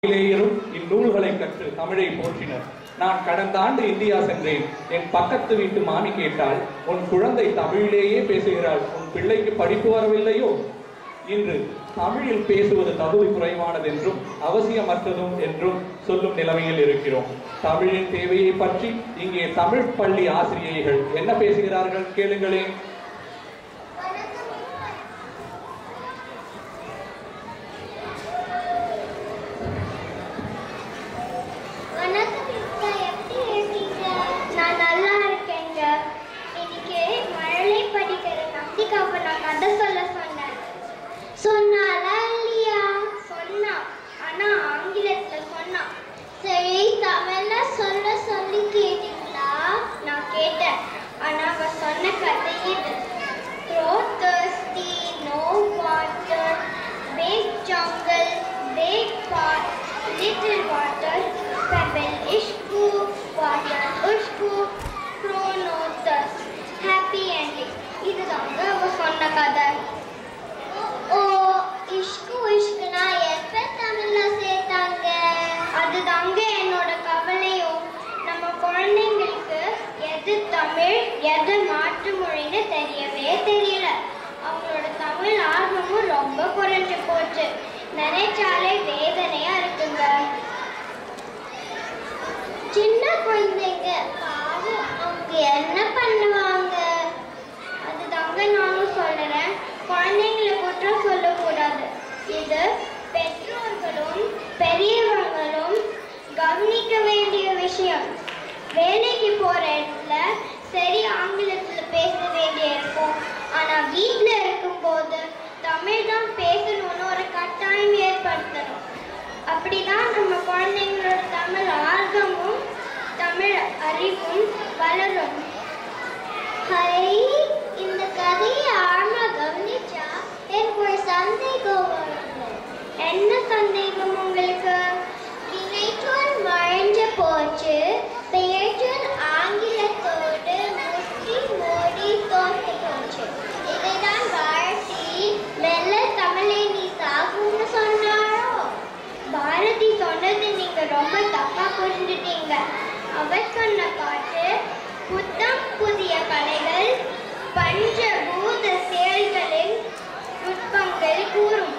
ஆங்கிலேயரும் இந்நூல்களை கற்று தமிழை போற்றினர். நான் கடந்த ஆண்டு இந்தியா சென்றேன். என் பக்கத்து வீட்டு மாமி கேட்டால், உன் குழந்தை தமிழிலேயே பேசுகிறாள், உன் பிள்ளைக்கு படிப்பு வரவில்லையோ? இன்று தமிழில் பேசுவது தகுதி குறைவானது என்றும் அவசியமற்றதும் என்றும் சொல்லும் நிலைமையில் இருக்கிறோம். தமிழின் தேவையை பற்றி இங்கே தமிழ் பள்ளி ஆசிரியைகள் என்ன பேசுகிறார்கள் கேளுங்களேன். சொன்னாலா இல்லையா? சொன்னா, ஆனா ஆங்கிலத்துல சொன்னா. சரி, தமிழ்ல சொல்ல சொல்லி கேட்டீங்களா? நான் கேட்டேன், ஆனா அவ சொன்ன கதை இது. Grow thirsty, no water, big jungle, big pot, little water, pebble ishku, water ushku, crow no thirst, happy ending. இதுதாங்க அவ சொன்ன கதை. ஓ, இஷ்கு இஷ்குனா எப்ப தமிழ்ல சேர்த்தாங்க? அதுதாங்க என்னோட கவலையும். நம்ம குழந்தைங்களுக்கு எது தமிழ் எது மாற்று மொழின்னு தெரியவே தெரியல. அவங்களோட தமிழ் ஆர்வமும் ரொம்ப குறைஞ்சு போச்சு. நினைச்சாலே வேதனையா இருக்குங்க. சின்ன குழந்தைங்க பாவம், அவங்க என்ன பண்ணுவாங்க? அதுதாங்க நானும் சொல்றேன், குழந்தைங்களை குற்றம் சொல்லக்கூடாது. இது பெற்றோர்களும் பெரியவங்களும் கவனிக்க வேண்டிய விஷயம். வேலைக்கு போற இடத்துல சரி ஆங்கிலத்துல பேச வேண்டிய இருக்கும், ஆனா வீட்டுல இருக்கும்போது தமிழ் தான் பேசணும்னு ஒரு கட்டாயம் ஏற்படுத்தணும். அப்படிதான் நம்ம குழந்தைங்களோட தமிழ் ஆர்வமும் தமிழ் அறிவும் வளரும். ஹரி, இந்த கதையை ஆழமா கவனிச்சா எனக்கு ஒரு சந்தேகம் வருது. என்ன சந்தேகம் உங்களுக்கு? வினைச்சொல் மறைஞ்சு போச்சு, பெயர்ச்சொல் ஆங்கிலத்தோடு முட்டி மோடி தோத்து போச்சு. இதைதான் வாழ்த்தி மெல்ல தமிழை நீ சாகுன்னு சொன்னாரோ? பாரதி சொன்னது நீங்க ரொம்ப தப்பா புரிஞ்சுட்டீங்க. அவர் சொன்ன பாட்டு புத்தம் புதிய கலைகள் பஞ்சபூத செயல்களின் நுட்பங்கள் கூறும்.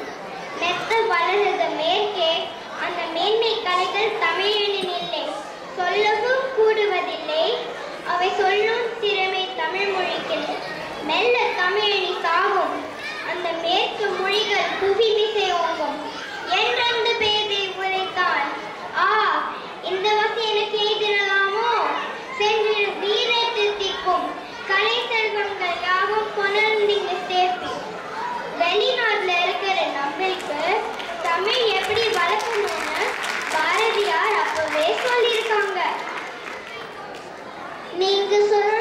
மெத்த வளர்ந்த மேற்கே அந்த மேன்மை கலைகள் தமிழனின் இல்லை, சொல்லவும் கூடுவதில்லை. அவை சொல்லும் திறமை தமிழ் மொழிக்கில்லை. மெல்ல தமிழனி சாகும், அந்த மேற்கு மொழிகள் புவி மிசை ஓங்கும் என்றென்று பேதை உரைத்தான். ஆ, இந்த வகை எனக்கு எழுதிடலாமோ? சென்று வீரத்து திக்கும் கலை செல்வங்கள் யாவும் கொணர்ந்தீங்க சேர்ப்பி. வெளிநாட்டுல இருக்கிற நம்மளுக்கு தமிழ் எப்படி வளர்க்கணும்னு பாரதியார் அப்பவே சொல்லியிருக்காங்க. நீங்க சொல்ற